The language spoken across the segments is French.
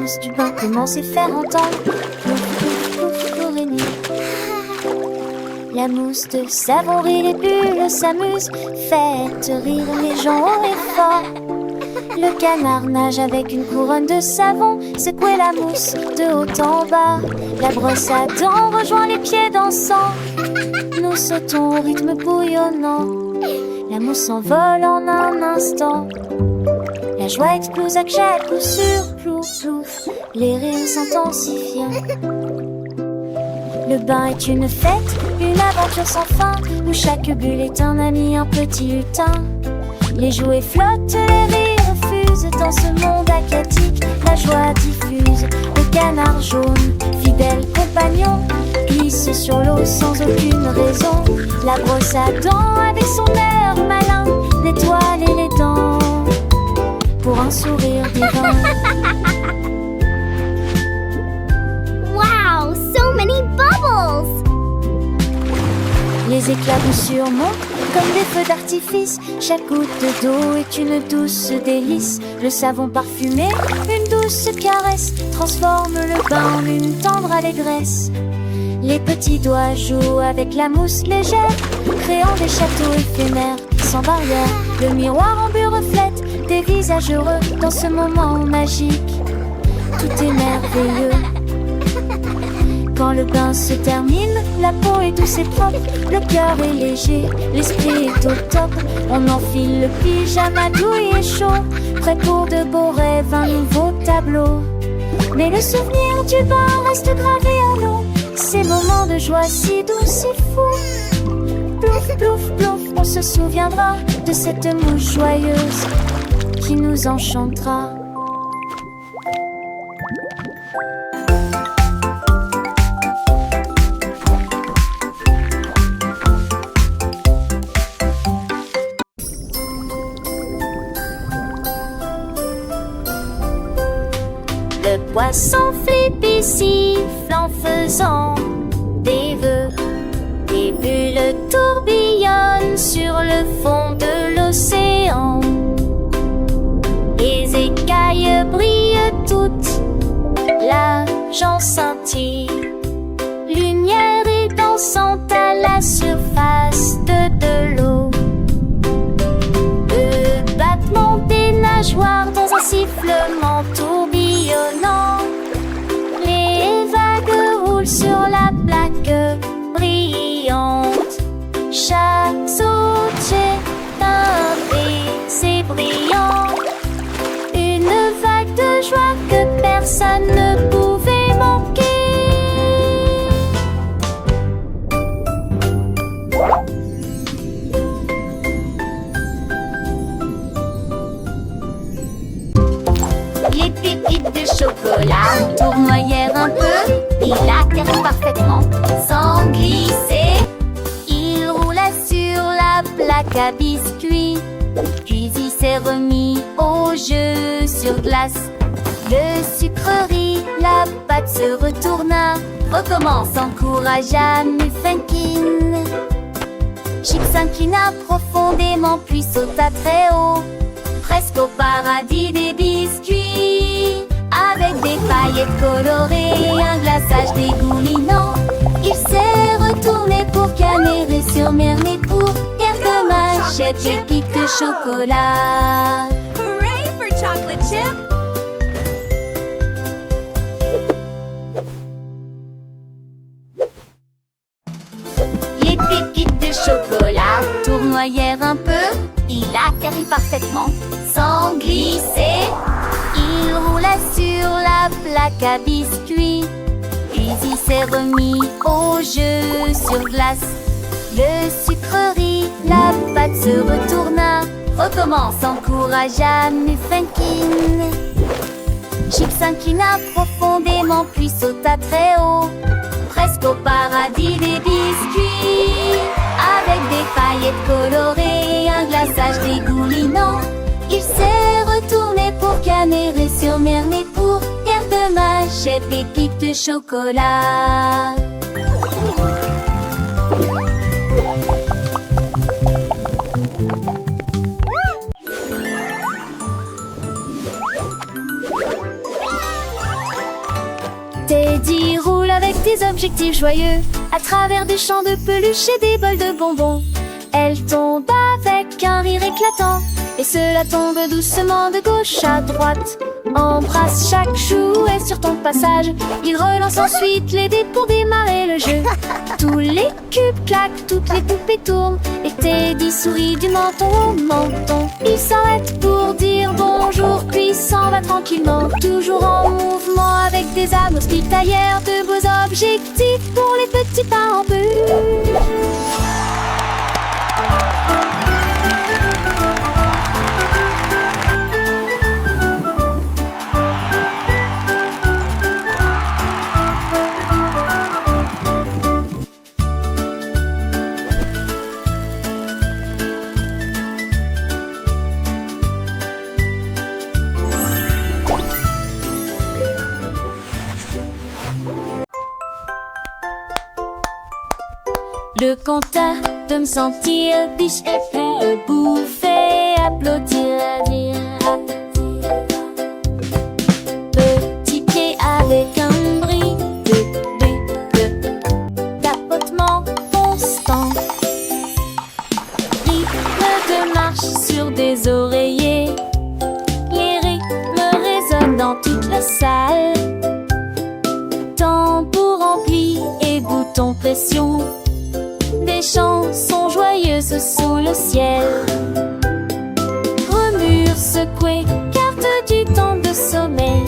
mousse du bain commence à faire entendre plouf, plouf, plouf, l'oreiller. La mousse de savon rit, les bulles s'amusent, faites rire les gens haut et fort. Le canard nage avec une couronne de savon, secouer la mousse de haut en bas. La brosse à dents rejoint les pieds dansants. Nous sautons au rythme bouillonnant. La mousse s'envole en un instant. La joie explose à chaque coup sûr, plouf plouf, les rires s'intensifient. Le bain est une fête, une aventure sans fin, où chaque bulle est un ami, un petit lutin. Les jouets flottent, les rires fusent, dans ce monde aquatique, la joie diffuse. Le canard jaune, fidèle compagnon, glisse sur l'eau sans aucune raison. La brosse à dents avec son air malin, nettoie les dents pour un sourire divin. Wow, so many bubbles! Les éclaboussures montent comme des feux d'artifice. Chaque goutte d'eau est une douce délice. Le savon parfumé, une douce caresse, transforme le bain en une tendre allégresse. Les petits doigts jouent avec la mousse légère, créant des châteaux éphémères sans barrière. Le miroir en but reflète des visages heureux dans ce moment magique. Tout est merveilleux. Quand le bain se termine, la peau est douce et propre, le cœur est léger, l'esprit est au top. On enfile le pyjama douillet et chaud, prêt pour de beaux rêves, un nouveau tableau. Mais le souvenir du bain reste gravé à l'eau, ces moments de joie si doux, si fous. Plouf, plouf, plouf, on se souviendra de cette mouche joyeuse qui nous enchantera. Le poisson Flippy siffle en faisant des vœux. Des bulles tourbillonnent sur le fond de l'océan. Les écailles brillent toutes, l'argent scintille. Lumière et dansante à la surface de l'eau. Le battement des nageoires dans un sifflement tourbillonnant. Les vagues roulent sur la plaque brillante. Chaque saut est un baiser brillant. Une vague de joie que personne ne pouvait manquer. Les pépites de chocolat tournoyèrent un peu. Il atterrit parfaitement sans glisser. Il roula sur la plaque à biscuits. Puis il s'est remis au jeu sur glace. Le sucrerie, la pâte se retourna. Recommence, encouragea Muffinkin. Chip s'inclina profondément puis sauta très haut, presque au paradis des biscuits. Avec des paillettes colorées, un glaçage dégoulinant, il s'est retourné pour camérer sur mer, mais pour quelques mâchettes, pépites de chocolat. Hooray for chocolate chip! Les pépites de chocolat tournoyèrent un peu. Il atterrit parfaitement sans glisser. Il roula sur la plaque à biscuits. Puis il s'est remis au jeu sur glace. Le sucrerie, la pâte se retourna. Recommence, encouragea Muffinkin. Chip s'inclina profondément puis sauta très haut, presque au paradis des biscuits. Avec des paillettes colorées, un glaçage dégoulinant, il s'est retourné pour camérer sur mer, mais pour quelques mâchettes, pépites de chocolat. des objectifs joyeux à travers des champs de peluche et des bols de bonbons. Elle tombe avec un rire éclatant et cela tombe doucement de gauche à droite. Embrasse chaque jouet sur ton passage. Il relance ensuite les dés pour démarrer le jeu. Tous les cubes claquent, toutes les poupées tournent et Teddy sourit du menton au menton. Il s'arrête pour dire bonjour puis s'en va tranquillement, toujours en mouvement avec des âmes hospitalières. De beaux objectifs pour les petits pas en peu. Le compteur de me sentir biche et puis bouffer, applaudir, dire petit pied avec un bruit de tapotement constant. Rythme de marche sur des oreillers, les rythmes résonnent dans toute la salle. Tambour rempli et bouton pression, des chansons joyeuses sous le ciel. Remue secouée, carte du temps de sommeil,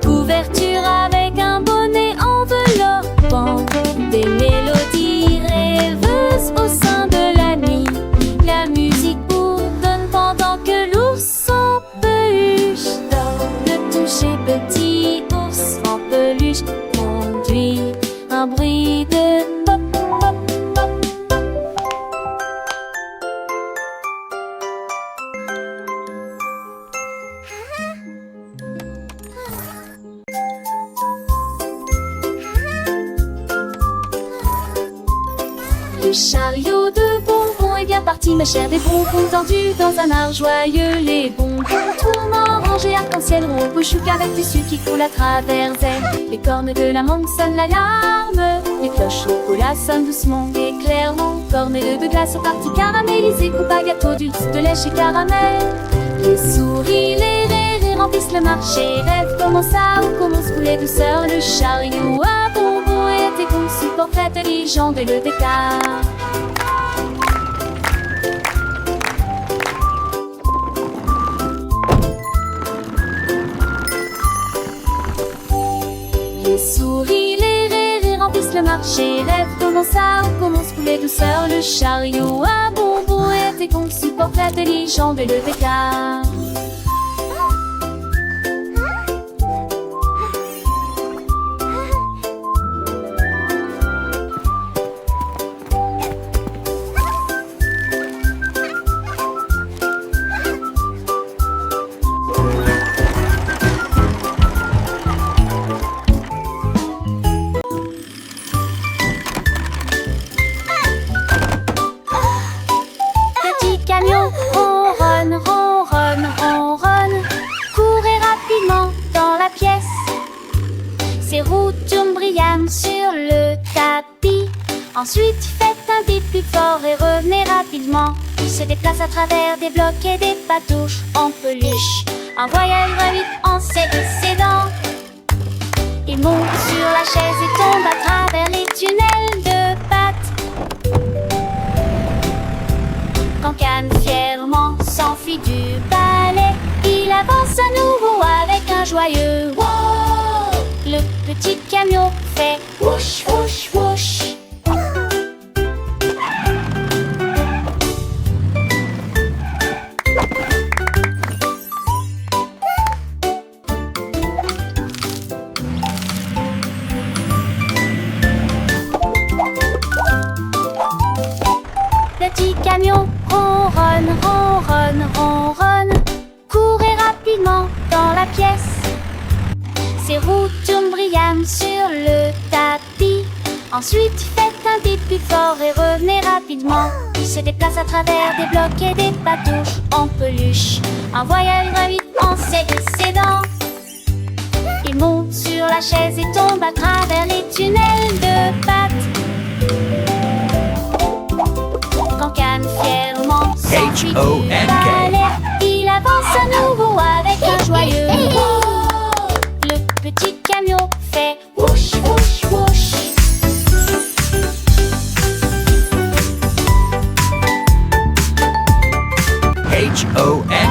couverture avec un bonnet enveloppant, des mélodies rêveuses au sein de la nuit. La musique bourdonne pendant que l'ours en peluche de toucher petit ours en peluche conduit un bruit de pop. Le chariot de bonbons est bien parti, ma chère, des bonbons tendus dans un arc joyeux. Les bonbons tournant, rangés arc-en-ciel, rouge chouc avec du sucre qui coule à travers elles. Les cornes de la mangue sonnent l'alarme, les cloches au chocolat sonnent doucement et clairement. Cornets de glace aux parties caramélisées, coupe à gâteau, dulce de lait chez caramel. Les souris, les rires remplissent le marché. Rêve commence à ou commence couler douceur. Le chariot à bonbons était conçu pour très intelligent dès le départ. Les souris, les rires remplissent le marché. Rêve commence à ou commence couler douceur. Le chariot à bonbons était conçu pour très intelligent dès le départ. Camion ronronne, ronronne, ronronne, courez rapidement dans la pièce. Ses roues tournent brillantes sur le tapis. Ensuite faites un bip plus fort et revenez rapidement. Il se déplace à travers des blocs et des patouches en peluche. Un voyage va vite en s'édant. Il monte sur la chaise et tombe à travers les tunnels de pattes. Quand Cannes fièrement s'enfuit du balai, il avance à nouveau avec un joyeux wow. Le petit camion fait whoosh, whoosh, whoosh. Petit camion ronronne, ronronne, ronronne, courez rapidement dans la pièce. Ses roues tournent brillantes sur le tapis. Ensuite faites un bip plus fort et revenez rapidement. Il se déplace à travers des blocs et des patouches en peluche. Un voyage va vite en s'édant. Il monte sur la chaise et tombe à travers les tunnels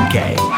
Okay.